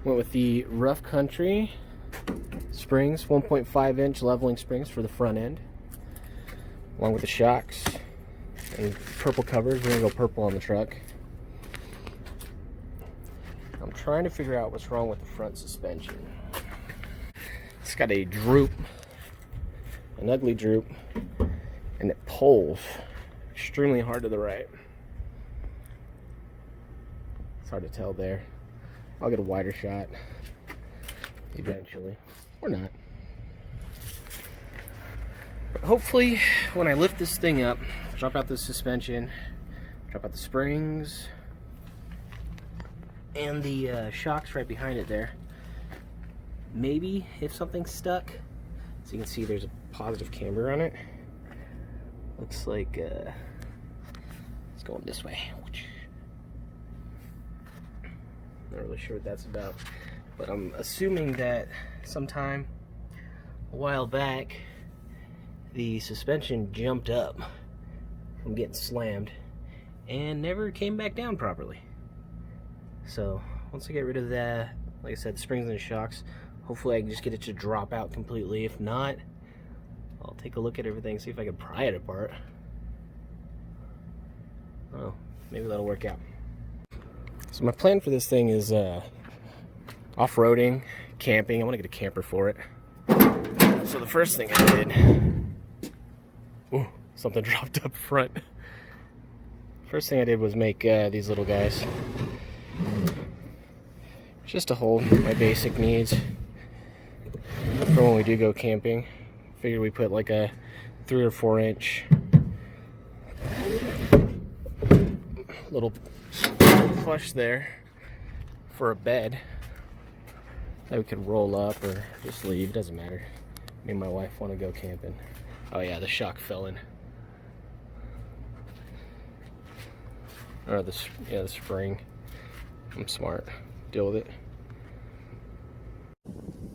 Went with the Rough Country springs, 1.5 inch leveling springs for the front end, along with the shocks and purple covers. We're gonna go purple on the truck. I'm trying to figure out what's wrong with the front suspension. It's got a droop, an ugly droop, and it pulls extremely hard to the right. It's hard to tell there. I'll get a wider shot eventually, or not. But hopefully, when I lift this thing up, drop out the suspension, drop out the springs, and the shocks right behind it there, maybe if something's stuck, so you can see there's a positive camber on it. Looks like it's going this way. Not really sure what that's about, but I'm assuming that sometime a while back the suspension jumped up from getting slammed and never came back down properly. So once I get rid of that, like I said, the springs and the shocks, hopefully I can just get it to drop out completely. If not, I'll take a look at everything, see if I can pry it apart. Oh, maybe that'll work out. So my plan for this thing is off-roading, camping. I want to get a camper for it. So the first thing I did, ooh, something dropped up front. First thing I did was make these little guys, just to hold my basic needs for when we do go camping. Figured we put like a 3 or 4 inch little plush there for a bed that we could roll up or just leave, doesn't matter. Me and my wife want to go camping. Oh yeah, the shock fell in. Or the spring. I'm smart. Deal with it.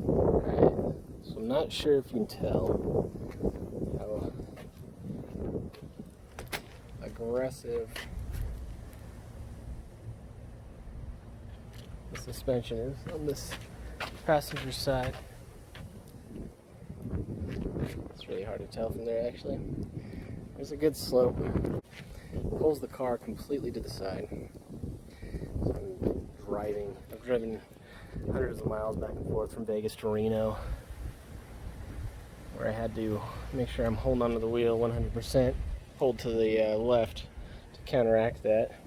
Alright, so I'm not sure if you can tell how aggressive the suspension is on this passenger side. It's really hard to tell from there actually. There's a good slope. Pulls the car completely to the side. So I've driven hundreds of miles back and forth from Vegas to Reno, where I had to make sure I'm holding onto the wheel 100%, hold to the left to counteract that.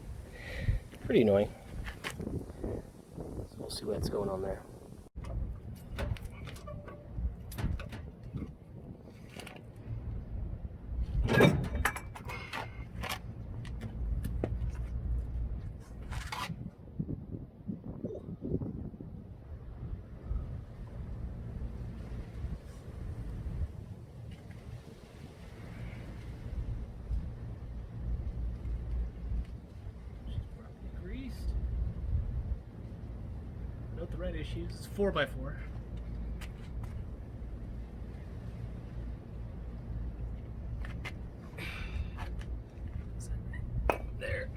Pretty annoying. So we'll see what's going on there. Note the red issues. It's 4x4. There.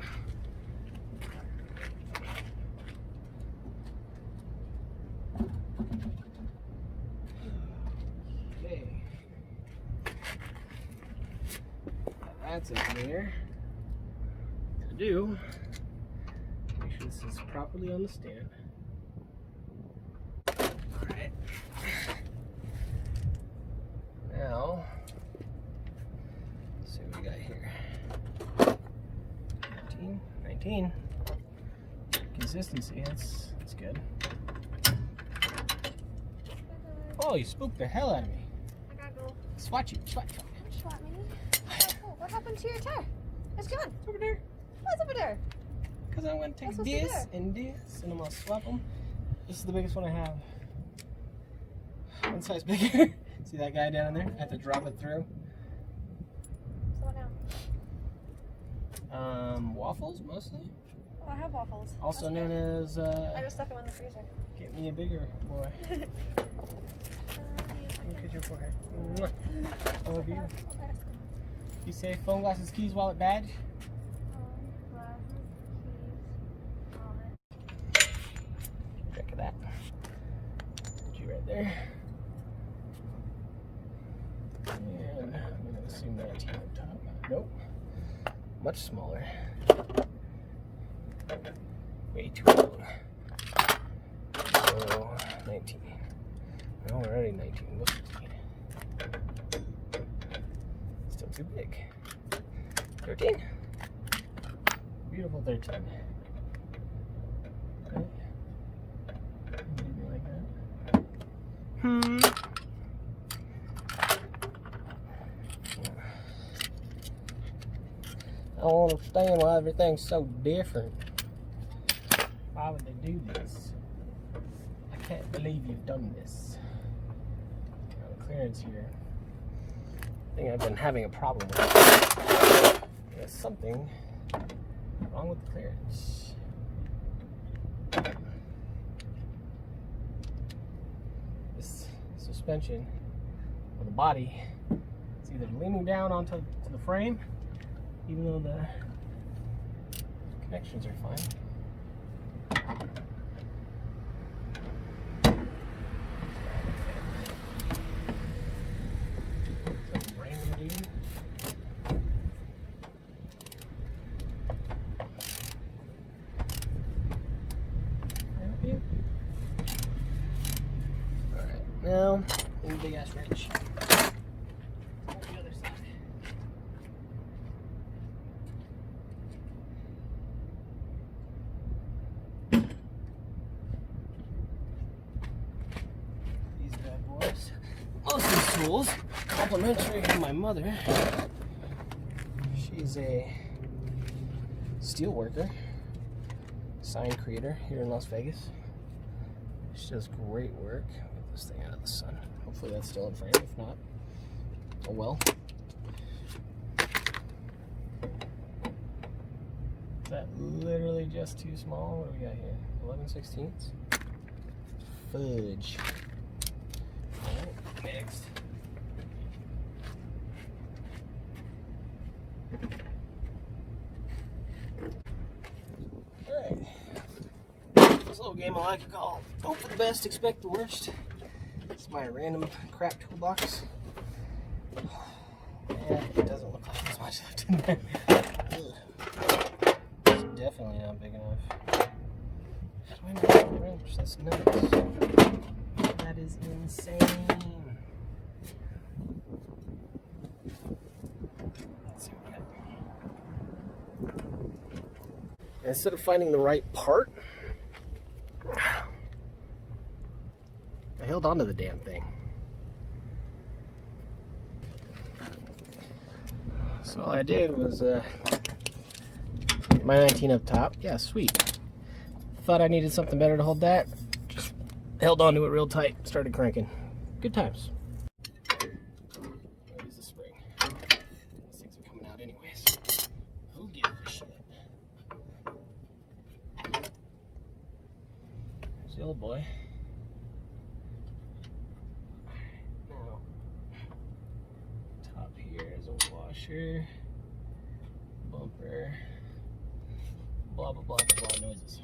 Okay. That's in here. To do, make sure this is properly on the stand. Alright. Now, let's see what we got here. 19. Consistency, that's good. Oh, you spooked the hell out of me. I gotta go. Swat you. Swat me. Oh, what happened to your tire? It's gone. It's over there. What's over there? Because I'm going to take this and this, and I'm going to swap them. This is the biggest one I have. One size bigger. See that guy down there? I have to drop it through. So what now? Waffles, mostly. Oh, I have waffles. Also known as, I just stuck them in the freezer. get me a bigger boy. Look at your forehead. I love you. You say phone, glasses, keys, wallet, badge? Check that. there. And I'm going to assume 19 up top. Nope. Much smaller. Way too long. So, 19. No, we're already 19. What's 15? Still too big. 13. Beautiful 13. Okay. Maybe like that. I don't understand why everything's so different. Why would they do this? I can't believe you've done this. Got clearance here. I think I've been having a problem with it. There's something wrong with the clearance. This suspension, or the body, it's either leaning down onto the frame, even though the connections are fine. Some random dude. Alright, now in the big ass wrench. On the other side. These bad boys. Most of these tools complimentary to my mother. She's a steel worker, sign creator here in Las Vegas. She does great work. Get this thing out of the sun. Hopefully that's still in frame. If not, oh well. Is that literally just too small? What do we got here? 11/16? Fudge. Alright, next. Alright. This little game I like to call hope for the best, expect the worst. It's my random crap toolbox. Yeah, it doesn't look like there's much left in there. It's definitely not big enough. How do I not have a wrench? That's nuts. That is insane. Let's see what we got. Instead of finding the right part, I held onto the damn thing. So all I did was my 19 up top. Yeah, sweet. Thought I needed something better to hold that. Just held onto it real tight. Started cranking. Good times. Where's the spring? These things are coming out anyways. Who gives a shit? There's the old boy. Now, top here is a washer, bumper, blah blah blah blah blah noises.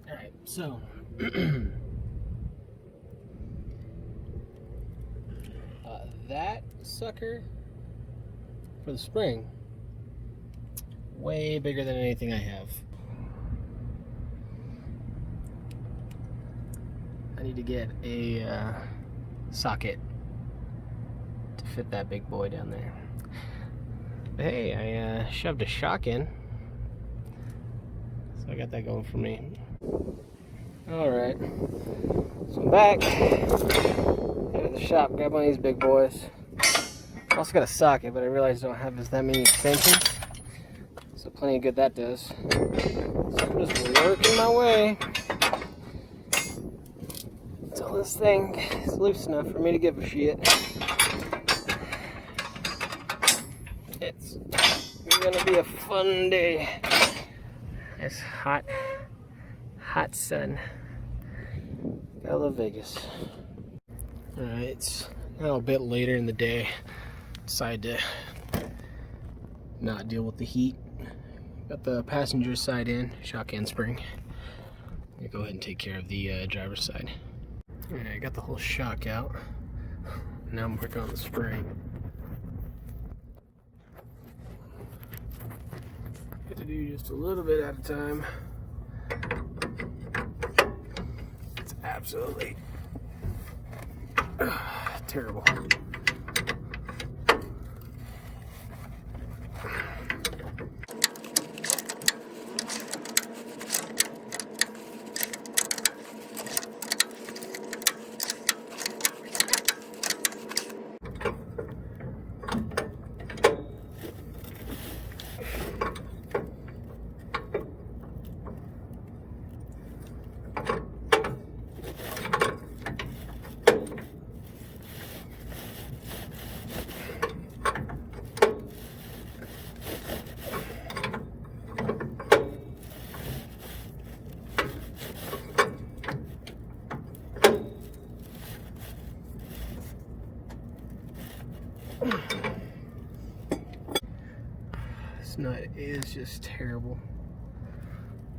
Alright, so that sucker for the spring, way bigger than anything I have. I need to get a socket to fit that big boy down there. But hey, I shoved a shock in, so I got that going for me. Alright, so I'm back. Head to the shop, grab one of these big boys. Also got a socket, but I realized I don't have that many extensions. So plenty of good that does. So I'm just working my way until this thing is loose enough for me to give a shit. It's gonna be a fun day. It's hot sun. I love Vegas. Alright, it's now a bit later in the day. Decided to not deal with the heat. Got the passenger side in, shock and spring. I'm gonna go ahead and take care of the driver's side. Alright, I got the whole shock out. Now I'm working on the spring. Get to do just a little bit at a time. It's absolutely terrible. This nut is just terrible.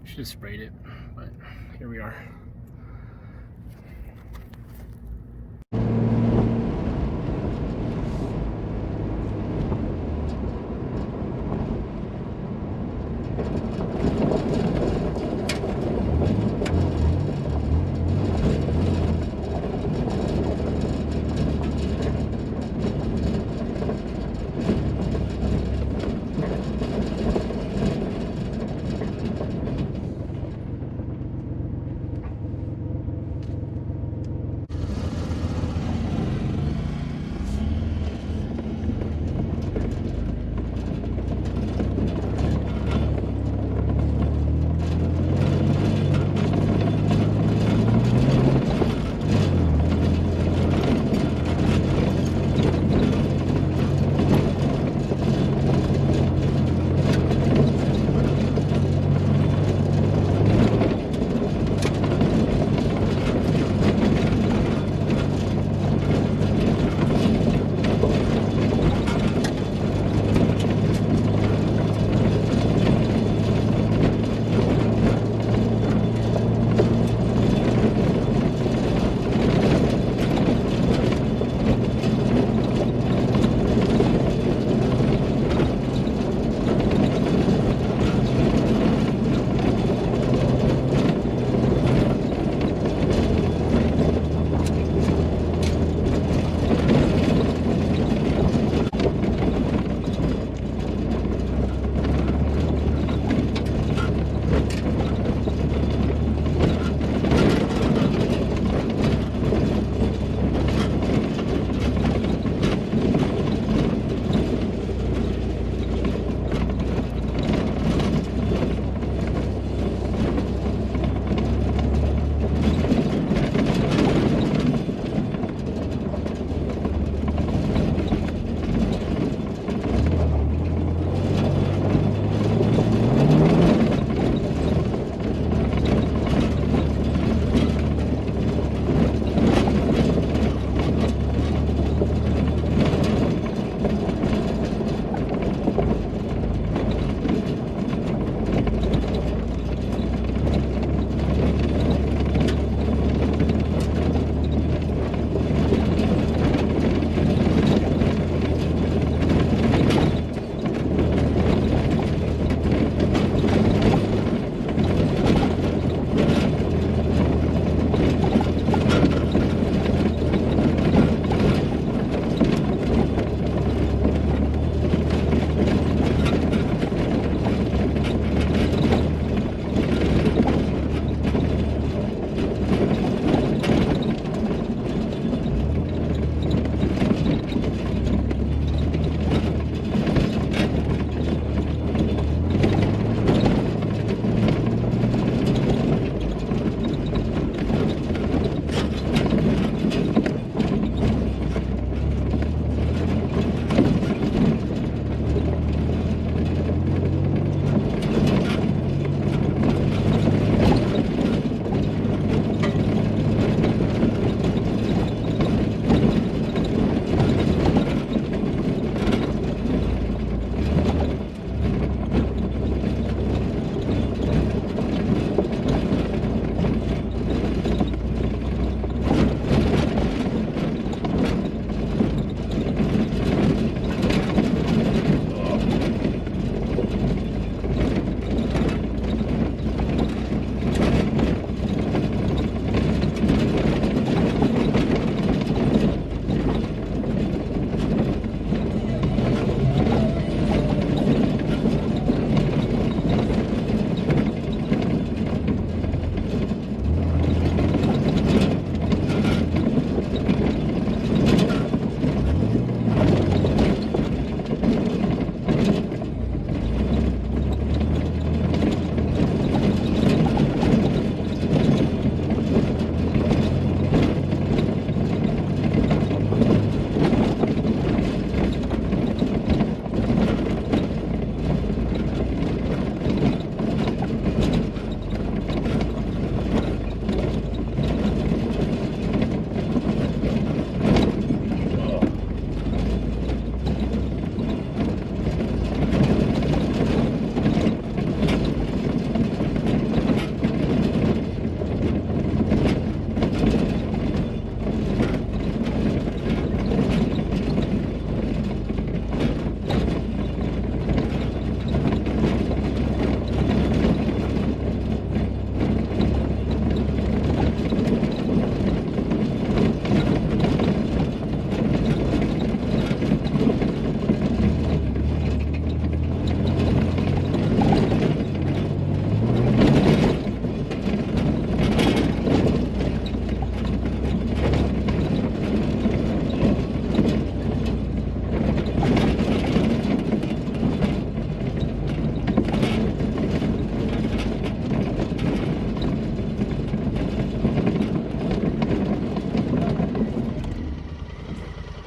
Should have sprayed it, but here we are.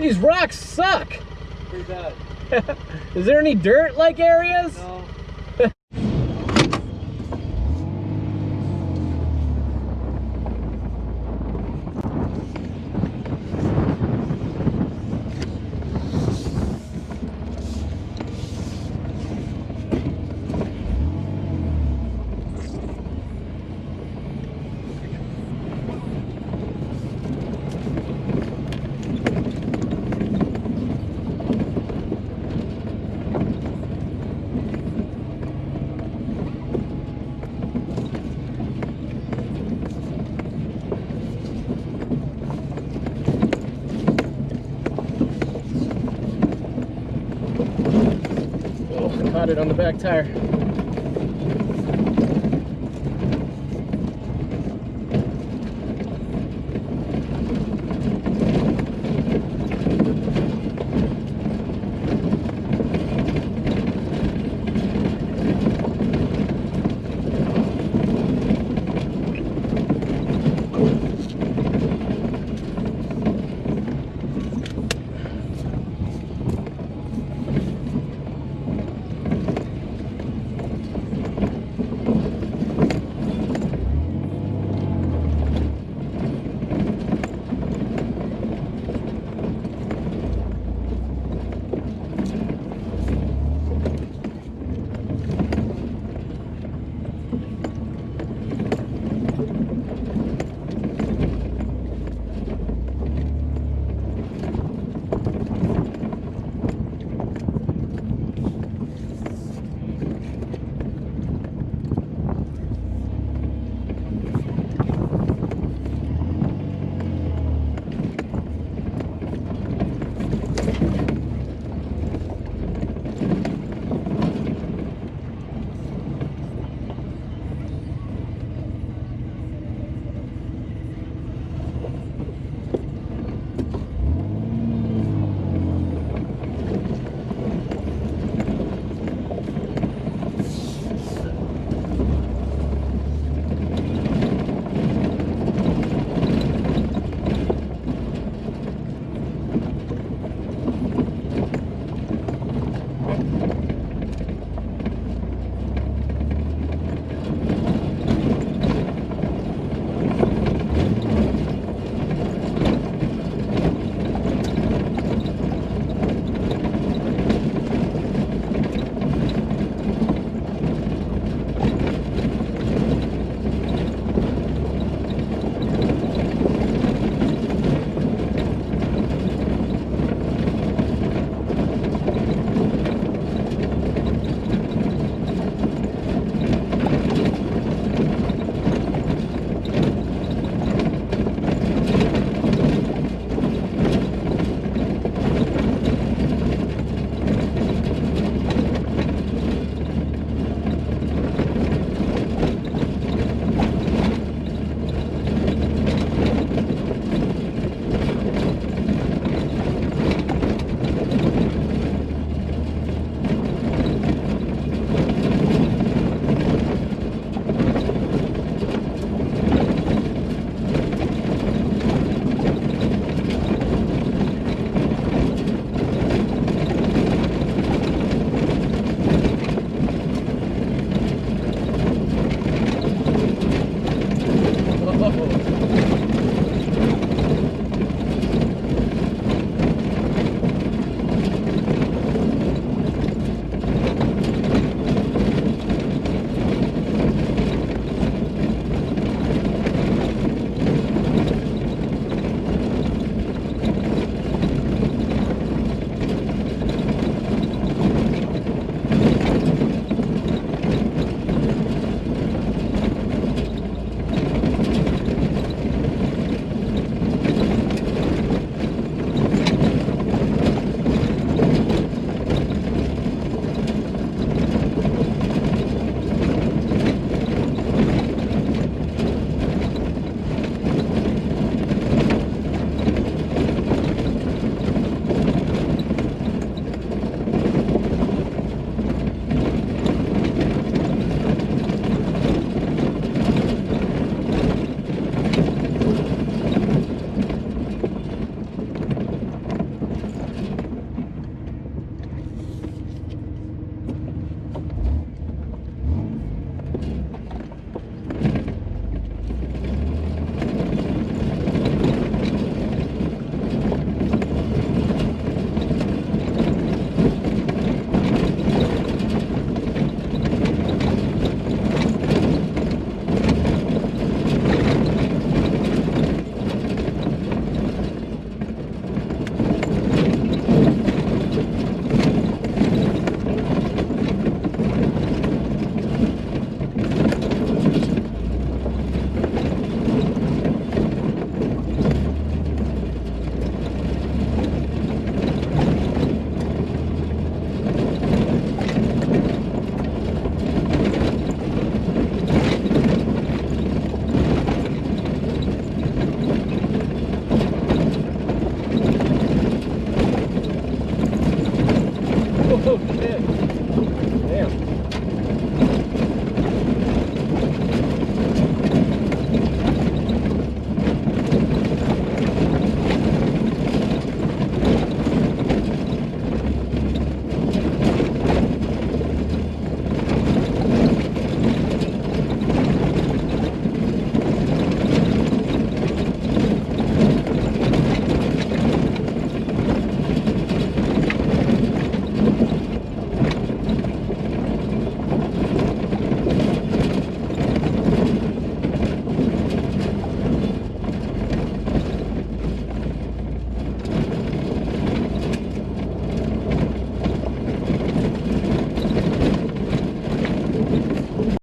These rocks suck. Pretty bad. Is there any dirt-like areas? No. Oh, caught it on the back tire.